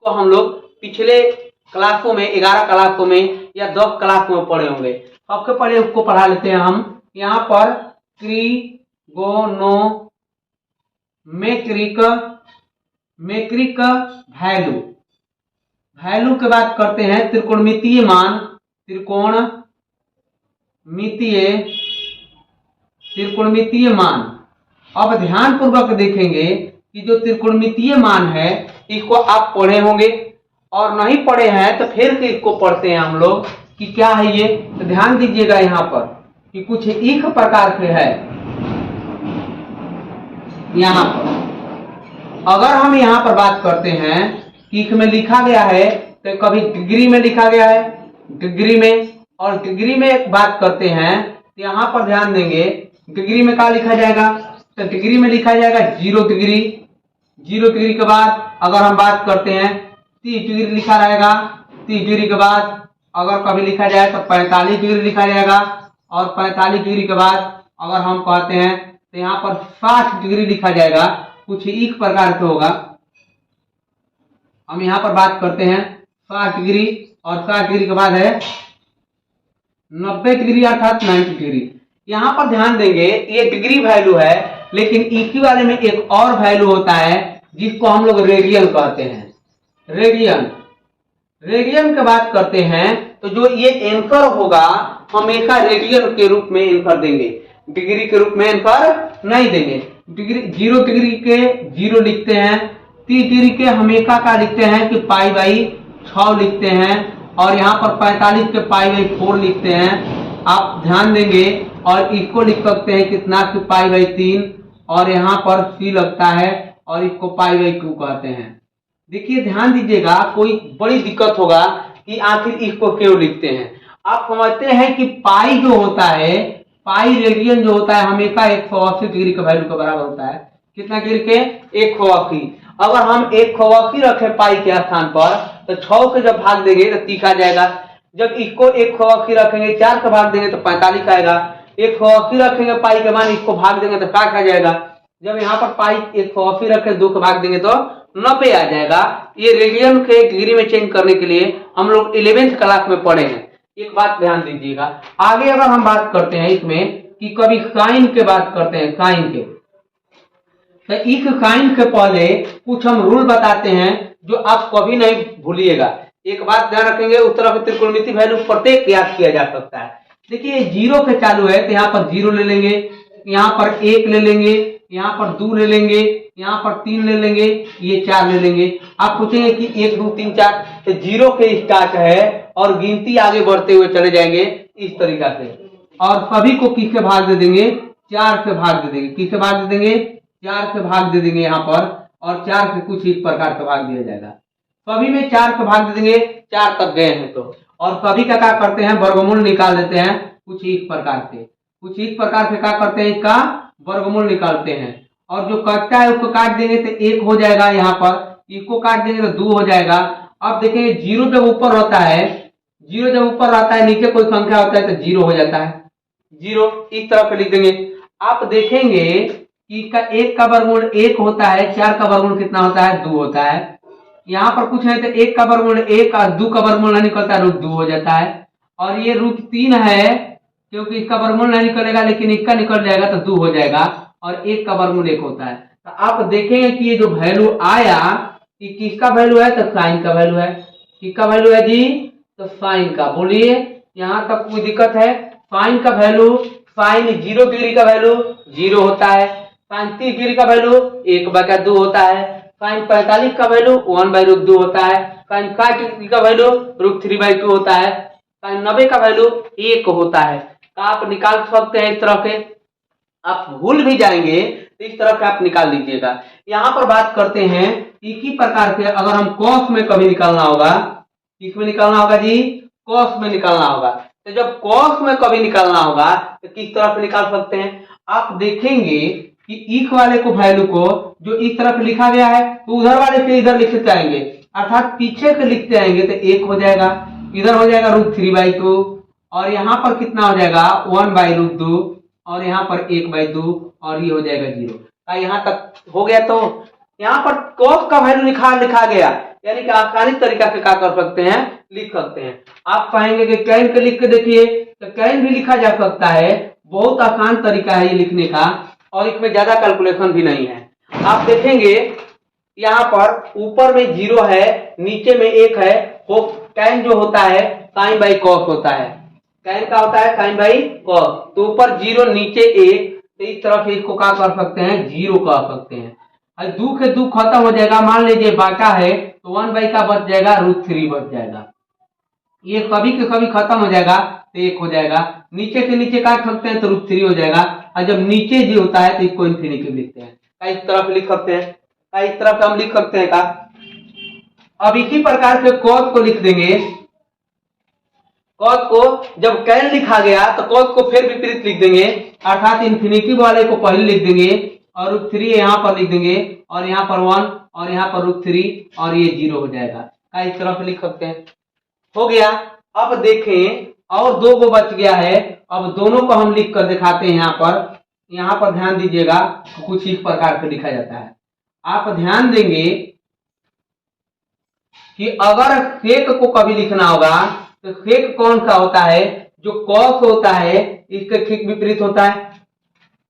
तो हम लोग पिछले क्लासों में 11 क्लासों में या 10 क्लासों में पढ़े होंगे। सबसे पहले उसको पढ़ा लेते हैं हम। यहाँ पर मेट्रिक वैल्यू, वैल्यू के बात करते हैं त्रिकोणमितीय मान, त्रिकोणमितीय मान। अब ध्यान पूर्वक देखेंगे कि जो त्रिकोणमितीय मान है इसको आप पढ़े होंगे, और नहीं पढ़े हैं तो फिर से इसको पढ़ते हैं हम लोग कि क्या है ये। तो ध्यान दीजिएगा यहाँ पर कि कुछ इस प्रकार से है। यहाँ पर अगर हम यहाँ पर बात करते हैं कि इसमें लिखा गया है तो कभी डिग्री में लिखा गया है, डिग्री में, और डिग्री में बात करते हैं तो यहाँ पर ध्यान देंगे डिग्री में क्या लिखा जाएगा। तो डिग्री में लिखा जाएगा 0 डिग्री। 0 डिग्री के बाद अगर हम बात करते हैं 30 डिग्री लिखा रहेगा। 30 डिग्री के बाद अगर कभी लिखा जाए तो 45 डिग्री लिखा जाएगा, और 45 डिग्री के बाद अगर हम कहते हैं तो यहाँ पर 60 डिग्री लिखा जाएगा। कुछ इस प्रकार से होगा। हम यहाँ पर बात करते हैं 60 डिग्री, और 60 डिग्री के बाद है 90 डिग्री अर्थात 90 डिग्री। यहाँ पर ध्यान देंगे ये डिग्री वैल्यू है, लेकिन इसी वाले में एक और वैल्यू होता है जिसको हम लोग रेडियन कहते हैं। रेडियन की बात करते हैं तो जो ये आंसर होगा हमेशा रेडियन के रूप में आंसर देंगे, डिग्री के रूप में आंसर नहीं देंगे। डिग्री 0 डिग्री के 0 लिखते हैं, 30 डिग्री के हमेशा का लिखते हैं कि π/6 लिखते हैं, और यहाँ पर 45 के π/4 लिखते हैं। आप ध्यान देंगे, और इसको लिख सकते हैं कितना कि π/3, और यहाँ पर c लगता है और इसको π/2 कहते हैं। देखिए ध्यान दीजिएगा, कोई बड़ी दिक्कत होगा कि आखिर इसको क्यों लिखते हैं। आप समझते हैं कि पाई जो होता है, पाई रेडियन जो होता है हमेशा 180 डिग्री के वैल्यू के बराबर होता है। कितना डिग्री के? 180। अगर हम 180 रखें पाई के स्थान पर तो 6 से जब भाग देंगे तो 30 आ जाएगा। जब इसको 180 रखेंगे 4 से भाग देंगे तो 45 आएगा। 180 रखेंगे पाई के मान, इसको भाग देंगे तो 60 आ जाएगा। जब यहाँ पर पाई 180 रखे 2 को भाग देंगे तो 90 आ जाएगा। ये रेडियन के डिग्री में चेंज करने के लिए हम लोग 11th क्लास में पढ़े हैं। एक बात ध्यान दीजिएगा। आगे अगर हम बात करते हैं इसमें कि कभी साइन के बात करते हैं, साइन के, तो इस साइन के पहले कुछ हम रूल बताते हैं जो आप कभी नहीं भूलिएगा। एक बात ध्यान रखेंगे, उस तरह के त्रिकोणमितीय वैल्यू प्रत्येक याद किया जा सकता है। देखिए 0 से चालू है तो यहाँ पर 0 ले लेंगे, यहाँ पर 1 ले लेंगे, यहाँ पर 2 ले लेंगे, यहाँ पर 3 ले लेंगे, ये 4 ले लेंगे। आप पूछेंगे कि 1 2 3 4, तो 0 के स्टार्ट है और गिनती आगे बढ़ते हुए चले जाएंगे इस तरीका से, और सभी को किससे भाग दे देंगे? 4 से भाग दे देंगे। किससे भाग दे देंगे? 4 से भाग दे देंगे यहाँ पर, और 4 से कुछ इस प्रकार से भाग दिया जाएगा। सभी में 4 से भाग दे देंगे, 4 तक गए हैं तो, और सभी का क्या करते हैं? वर्गमूल निकाल देते हैं कुछ इस प्रकार से। कुछ इस प्रकार से क्या करते हैं? इसका वर्गमूल निकालते हैं, और जो कटता है उसको काट देंगे तो 1 हो जाएगा। यहाँ पर इसको काट देंगे तो 2 हो जाएगा। अब देखेंगे 0 जब ऊपर होता है, 0 जब ऊपर रहता है, नीचे कोई संख्या होता है तो 0 हो जाता है। 0 इस तरह से लिख देंगे। आप देखेंगे कि इसका 1 का वर्गमूल 1 होता है, 4 का वर्गमूल कितना होता है? 2 होता है। यहाँ पर कुछ है तो 1 का वर्गमूल 1 और 2 का वर्गमूल नहीं निकलता, √2 हो जाता है। और ये √3 है क्योंकि इसका वर्गमूल नहीं निकलेगा, लेकिन इसका निकल जाएगा तो 2 हो जाएगा, और 1 का वर्गमूल 1 होता है। तो आप देखेंगे कि ये जो वैल्यू आया कि किसका वैल्यू है? तो साइन का वैल्यू है। किसका वैल्यू है जी? तो साइन का। बोलिए यहाँ तक कोई दिक्कत है? साइन का वैल्यू, साइन 0 डिग्री का वैल्यू 0 होता है। साइन 30 डिग्री का वैल्यू 1/2 होता है। साइन 45 का वैल्यू 1/2 होता है। साइन 60 डिग्री का वैल्यू √3/2 होता है। साइन 90 का वैल्यू 1 होता है। तो आप निकाल सकते हैं इस तरह के। आप भूल भी जाएंगे तो इस तरह से आप निकाल लीजिएगा। यहाँ पर बात करते हैं एक ही प्रकार से अगर हम कॉस में कभी निकालना होगा, किसमें निकालना होगा जी? कॉस में निकालना होगा। तो जब कॉस में कभी निकालना होगा तो किस तरह से निकाल सकते हैं? आप देखेंगे कि इस वाले को वैल्यू को जो इस तरफ लिखा गया है तो उधर वाले से इधर लिखते आएंगे, अर्थात पीछे से लिखते आएंगे तो 1 हो जाएगा, इधर हो जाएगा √3/2, और यहाँ पर कितना हो जाएगा? 1/2, और यहाँ पर 1/2, और ये हो जाएगा 0। यहाँ तक हो गया। तो यहाँ पर कॉस का वैल्यू लिखा गया, यानी कि आसानी तरीका से क्या कर सकते हैं, लिख सकते हैं। आप कहेंगे कि कैन के लिख के देखिए, तो कैन भी लिखा जा सकता है, बहुत आसान तरीका है ये लिखने का, और इसमें ज्यादा कैलकुलेशन भी नहीं है। आप देखेंगे यहाँ पर ऊपर में 0 है, नीचे में 1 है, वो कैन जो होता है साइन बाई कॉस होता है, कैन का होता है साइन बाई कॉस, तो ऊपर 0 नीचे 1, तो इस तरफ इसको क्या कर सकते हैं, 0 कह सकते हैं। और 2 के 2 खत्म हो जाएगा, मान लीजिए बाका है तो 1 बाई का बच जाएगा, √3 बच जाएगा, ये कभी के कभी खत्म हो जाएगा तो 1 हो जाएगा, नीचे से नीचे काट सकते हैं तो √3 हो जाएगा, और जब नीचे जी होता है तो इसको इन्फिनिटी लिखते हैं। इस तरफ लिख सकते हैं, इस तरफ हम लिख सकते हैं का। अब इसी प्रकार से कॉस को लिख देंगे, कॉस को जब कैन लिखा गया तो कॉस को फिर विपरीत लिख देंगे, अर्थात इन्फिनिटी वाले को पहले लिख देंगे और √3 यहाँ पर लिख देंगे, और यहाँ पर 1 और यहाँ पर √3 और ये 0 हो जाएगा। इस तरह से लिख सकते हैं, हो गया। अब देखें और 2 को बच गया है, अब दोनों को हम लिख कर दिखाते हैं। यहाँ पर ध्यान दीजिएगा, कुछ इस प्रकार से लिखा जाता है। आप ध्यान देंगे कि अगर सेक को कभी लिखना होगा तो सेक कौन सा होता है, जो कॉस होता है इसके ठीक विपरीत होता है।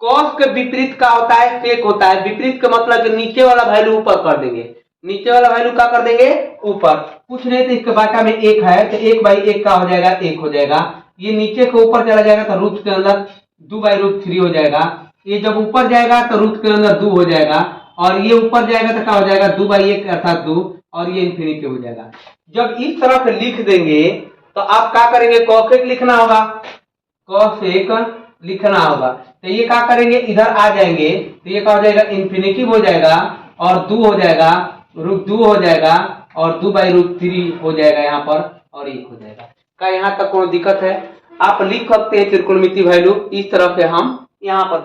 कॉस के विपरीत का होता है सेक होता है, विपरीत का मतलब कि नीचे वाला वैल्यू ऊपर कर देंगे, नीचे वाला वैल्यू क्या कर देंगे, ऊपर। कुछ नहीं तो इसके बाका में 1 है तो 1 बाई 1 का हो जाएगा, 1 हो जाएगा। ये नीचे के ऊपर चला जाएगा तो रूट के अंदर 2 बाई √3 हो जाएगा। ये जब ऊपर जाएगा तो रूट के अंदर 2 हो जाएगा, और ये ऊपर जाएगा तो क्या हो जाएगा, 2 बाई 1 अर्थात 2, और ये इन्फिनिटी हो जाएगा। जब इस तरह से लिख देंगे तो आप क्या करेंगे, कॉसेक लिखना होगा, कॉसेक लिखना होगा, तो ये क्या करेंगे, इधर आ जाएंगे तो ये क्या हो जाएगा, इन्फिनिटी हो जाएगा, और 2 हो जाएगा, √2 हो जाएगा, और 2 बाई √3 हो जाएगा यहाँ पर, और 1 हो जाएगा। क्या यहाँ तक कोई दिक्कत है? आप लिख सकते हैं त्रिकोणमिति वैल्यू इस तरह से हम यहाँ पर